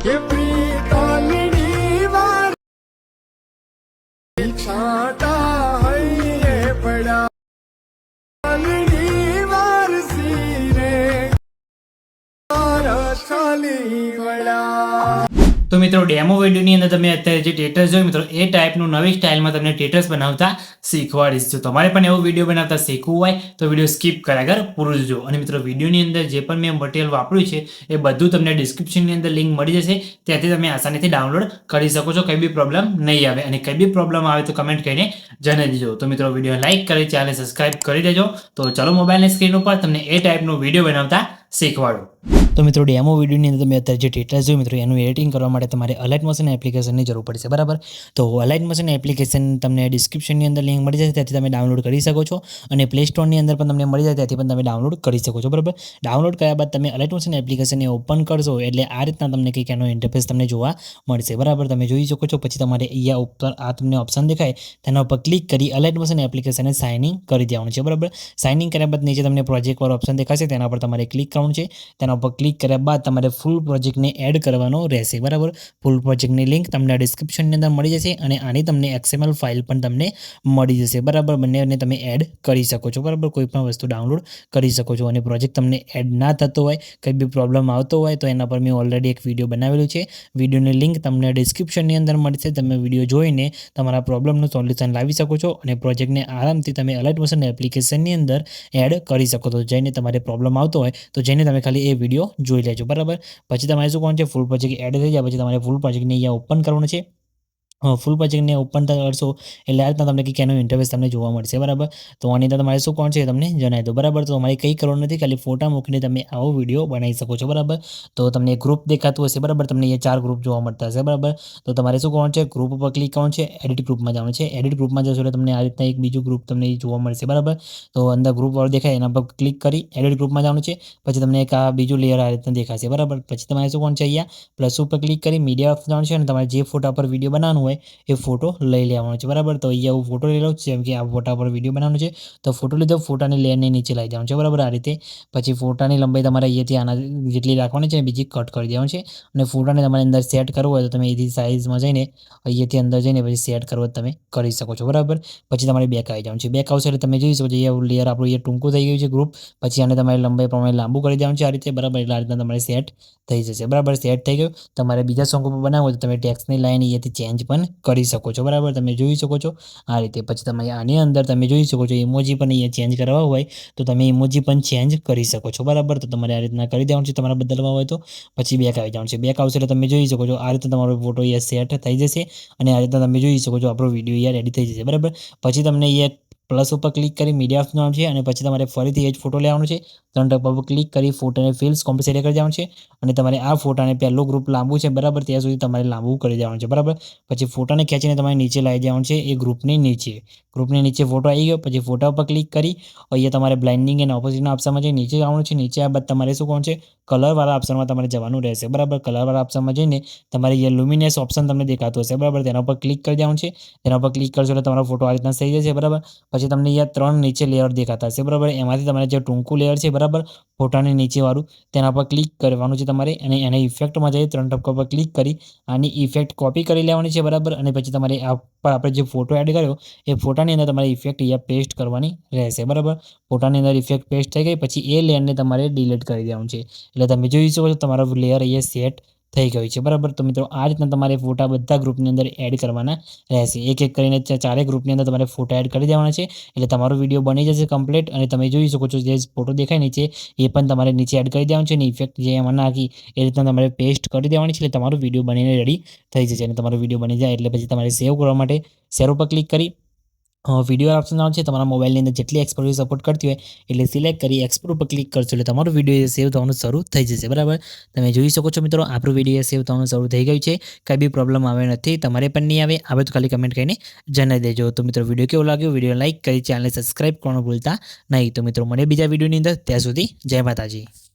કે પ્રીતલની વાર છાટા હૈયે પડ્યા ની વાર સીરે તારા ચાલી વળ્યા। તો મિત્રો ડેમો વિડીયોની અંદર તમે અત્યારે જે ટેટસ જોયું મિત્રો એ ટાઈપનું નવી સ્ટાઇલમાં તમને ટેટસ બનાવતા શીખવાડીશ। જો તમારે પણ એવું વિડીયો બનાવતા શીખવું હોય તો વિડીયો સ્કીપ કર્યા વગર પૂરું જોજો। અને મિત્રો વિડીયોની અંદર જે પણ મેં મટીરિયલ વાપર્યું છે એ બધું તમને ડિસ્ક્રિપ્શનની અંદર લિંક મળી જશે, ત્યાંથી તમે આસાનીથી ડાઉનલોડ કરી શકો છો, કંઈ બી પ્રોબ્લેમ નહીં આવે। અને કંઈ બી પ્રોબ્લેમ આવે તો કમેન્ટ કરીને જણાવી દેજો। તો મિત્રો વિડીયો લાઇક કરી ચેનલ સબસ્ક્રાઇબ કરી દેજો। તો ચલો મોબાઈલની સ્ક્રીન ઉપર તમને એ ટાઈપનો વિડીયો બનાવતા શીખવાડું। તો મિત્રો ડેમો વિડીયોની અંદર તમે અત્યારે જે ટેટસ જોયું મિત્રો એનું એડિટિંગ કરવા માટે તમારે અલાઇટ મોશન એપ્લિકેશનની જરૂર પડશે, બરાબર। તો અલાઇટ મોશન એપ્લિકેશન તમને ડિસ્ક્રિપ્શનની અંદર લિંક મળી જશે, ત્યાંથી તમે ડાઉનલોડ કરી શકો છો। અને પ્લે સ્ટોરની અંદર પણ તમને મળી જાય, ત્યાંથી પણ તમે ડાઉનલોડ કરી શકો છો, બરાબર। ડાઉનલોડ કર્યા બાદ તમે અલાઇટ મોશન એપ્લિકેશનને ઓપન કરશો એટલે આ રીતના તમને કંઈક એનો ઇન્ટરફેસ તમને જોવા મળશે, બરાબર। તમે જોઈ શકો છો। પછી તમારે અહીંયા ઉપર આ તમને ઓપ્શન દેખાય તેના ઉપર ક્લિક કરી અલાઇટ મોશન એપ્લિકેશનને સાઇન ઇન કરી દેવાનું છે, બરાબર। સાઇન ઇન કર્યા બાદ નીચે તમને પ્રોજેક્ટ વાળો ઓપ્શન દેખાશે, તેના પર તમારે ક્લિક કરવાનું છે। તેના ઉપર ક્લિક કર્યા બાદ તમારે ફૂલ પ્રોજેક્ટને એડ કરવાનો રહેશે, બરાબર। ફૂલ પ્રોજેક્ટની લિંક તમને ડિસ્ક્રિપ્શનની અંદર મળી જશે અને આની તમને XML ફાઇલ પણ તમને મળી જશે, બરાબર। બંનેને તમે એડ કરી શકો છો, બરાબર। કોઈ પણ વસ્તુ ડાઉનલોડ કરી શકો છો। અને પ્રોજેક્ટ તમને એડ ના થતો હોય, કંઈ બી પ્રોબ્લેમ આવતો હોય તો એના પર મેં ઓલરેડી એક વિડીયો બનાવેલું છે, વિડીયોની લિંક તમને ડિસ્ક્રિપ્શનની અંદર મળશે। તમે વિડીયો જોઈને તમારા પ્રોબ્લેમનું સોલ્યુશન લાવી શકો છો અને પ્રોજેક્ટને આરામથી તમે અલાઇટ મોશન એપ્લિકેશનની અંદર એડ કરી શકો છો। જઈને તમારે પ્રોબ્લેમ આવતો હોય તો જઈને તમે ખાલી એ વિડીયો જોઈ લેજો, બરાબર। પછી તમારે શું કરવાનું છે, ફૂલ પ્રોજેક્ટ એડ થઈ જાય પછી તમારે ફૂલ પ્રોજેક્ટને અહીંયા ઓપન કરવાનું છે। ફૂલ પ્રોજેક્ટને ઓપન કરશો એટલે આ રીતના તમને કંઈક એનો ઇન્ટરફેસ તમને જોવા મળશે, બરાબર। તો આની અંદર તમારે શું કરવાનું છે તમને જણાવી દો, બરાબર। તો તમારે કંઈ કરવાનું નથી, ખાલી ફોટા મૂકીને તમે આવો વિડીયો બનાવી શકો છો, બરાબર। તો તમને ગ્રુપ દેખાતું હશે, બરાબર। તમને અહીંયા 4 ગ્રુપ જોવા મળતા હશે, બરાબર। તો તમારે શું કરવાનું છે, ગ્રુપ ઉપર ક્લિક કરવાનું છે, એડિટ ગ્રુપમાં જવાનું છે। એડિટ ગ્રુપમાં જશો એટલે તમને આ રીતના એક બીજું ગ્રુપ તમને જોવા મળશે, બરાબર। તો અંદર ગ્રુપ વાળું દેખાય એના પર ક્લિક કરી એડિટ ગ્રુપમાં જવાનું છે। પછી તમને એક આ બીજું લેયર આ રીતના દેખાશે, બરાબર। પછી તમારે શું કરવાનું છે, અહીંયા પ્લસ ઉપર ક્લિક કરી મીડિયા ઓફ જવાનું છે અને તમારે જે ફોટા પર વિડીયો બનાવવાનું હોય એ ફોટો લઈ લેવાનો છે, બરાબર। તો અહીંયા હું ફોટો લઈ લઉં છું, જેમ કે આ ફોટા પર વિડીયો બનાવવાનો છે તો ફોટો લીધો, ફોટાની લેયરને નીચે લઈ જવાનું છે, બરાબર, આ રીતે। પછી ફોટાની લંબાઈ તમારે અહીંયાથી આના જેટલી રાખવાની છે, બીજી કટ કરી દેવાની છે। અને ફોટાને તમારે અંદર સેટ કરવો હોય તો તમે એથી સાઇઝમાં જઈને અહીંયાથી અંદર જઈને પછી સેટ કરવો તમે કરી શકો છો, બરાબર। પછી તમારે બેક આવી જવાનું છે। બેક આવશે એટલે તમે જોઈ શકો છો અહીંયા લેયર આપણું અહીંયા ટૂંકું થઈ ગયું છે ગ્રુપ। પછી આને તમારે લંબાઈ પ્રમાણે લાંબુ કરી દેવાનું છે આ રીતે, બરાબર। એટલે આ રીતના તમારે સેટ થઈ જશે, બરાબર। સેટ થઈ ગયું। તમારે બીજા સોંગ ઉપર બનાવવું હોય તો તમે ટેક્સ્ટની લાઈન અહીંયાથી ચેન્જ પણ કરી શકો છો, બરાબર। તમે જોઈ શકો છો આ રીતે। પછી તમે આની અંદર તમે જોઈ શકો છો ઇમોજી પણ અહીંયા ચેન્જ કરવા હોય તો તમે ઇમોજી પણ ચેન્જ કરી શકો છો, બરાબર। તો તમારે આ રીતના કરી દેવાનું છે તમારે બદલવા હોય તો। પછી બેક આવી જવાનું છે। બેક આવશે એટલે તમે જોઈ શકો છો આ રીતે તમારો ફોટો અહીંયા સેટ થઈ જશે અને આ રીતના તમે જોઈ શકો છો આપણો વિડીયો અહીંયા રેડી થઈ જશે, બરાબર। પછી તમને અહીંયા પ્લસ ઉપર ક્લિક કરી મીડિયા ઓફ જવાનું છે અને પછી તમારે ફરીથી એ જ ફોટો લેવાનો છે। 3 ટપા પર ક્લિક કરી ફોટોને ફિલ્સ કોમ્પ્લીટ સેટ કરી દેવાનું છે અને તમારે આ ફોટાને પહેલો ગ્રુપ લાંબુ છે, બરાબર, ત્યાં સુધી તમારે લાંબુ કરી દેવાનું છે, બરાબર। પછી ફોટાને ખેંચીને તમારે નીચે લાવી દેવાનું છે એ ગ્રુપની નીચે। ગ્રુપની નીચે ફોટો આવી ગયો પછી ફોટા ઉપર ક્લિક કરી અહીંયા તમારે બ્લાઇન્ડિંગ એન્ડ ઓપોઝિટના ઓપ્શનમાં જઈને નીચે આવવાનું છે। નીચે આ બાદ તમારે શું કરવાનું છે, કલરવાળા ઓપ્શનમાં તમારે જવાનું રહેશે, બરાબર। કલરવાળા ઓપ્શનમાં જઈને તમારે અહીંયા લ્યુમિનેસ ઓપ્શન તમને દેખાતું હશે, બરાબર, તેના ઉપર ક્લિક કરી દેવાનું છે। તેના ઉપર ક્લિક કરશો એટલે તમારો ફોટો આ રીતના થઈ જશે, બરાબર। પછી તમને અહીંયા 3 નીચે લેયર દેખાતા હશે, બરાબર। એમાંથી તમારે જે ટૂંકું લેયર છે, બરાબર, ફોટાની નીચેવાળું તેના પર ક્લિક કરવાનું છે તમારે અને એને ઇફેક્ટમાં જઈ 3 ટપકા પર ક્લિક કરી આની ઇફેક્ટ કોપી કરી લેવાની છે, બરાબર। અને પછી તમારે આ પર આપણે જે ફોટો એડ કર્યો એ ફોટાની અંદર તમારે ઇફેક્ટ અહીંયા પેસ્ટ કરવાની રહેશે, બરાબર। ફોટાની અંદર ઇફેક્ટ પેસ્ટ થઈ ગઈ પછી એ લેયરને તમારે ડિલીટ કરી દેવાનું છે। એટલે તમે જોઈ શકો છો તમારો લેયર અહીંયા સેટ થઈ ગયું છે, બરાબર। તો મિત્રો આ રીતના તમારે ફોટા બધા ગ્રુપની અંદર એડ કરવાના રહેશે। એક એક કરીને 4 ગ્રુપની અંદર તમારે ફોટા એડ કરી દેવાના છે એટલે તમારો વિડીયો બની જશે કમ્પ્લીટ। અને તમે જોઈ શકો છો જે ફોટો દેખાય નીચે એ પણ તમારે નીચે એડ કરી દેવાનું છે અને ઇફેક્ટ જે એમાં નાખી એ રીતના તમારે પેસ્ટ કરી દેવાની છે એટલે તમારો વિડીયો બનીને રેડી થઈ જશે। અને તમારો વિડીયો બની જાય એટલે પછી તમારે સેવ કરવા માટે શેર ઉપર ક્લિક કરી વિડીયો ઓપ્શન આવશે છે, તમારા મોબાઈલની અંદર જેટલી એક્સપોર્ટ સપોર્ટ કરતી હોય એટલે સિલેક્ટ કરી એક્સપોર્ટ ઉપર ક્લિક કરશો એટલે તમારો વિડીયો સેવ થવાનું શરૂ થઈ જશે, બરાબર। તમે જોઈ શકો છો મિત્રો આપણું વિડીયો સેવ થવાનું શરૂ થઈ ગયું છે, કંઈ બી પ્રોબ્લેમ આવે નથી, તમારે પણ નહીં આવે તો ખાલી કમેન્ટ કરીને જણાવી દેજો। તો મિત્રો વિડીયો કેવો લાગ્યો, વિડીયો લાઇક કરી ચેનલને સબસ્ક્રાઇબ કરવાનું ભૂલતા નહીં। તો મિત્રો મળે બીજા વિડીયોની અંદર, ત્યાં સુધી જય માતાજી।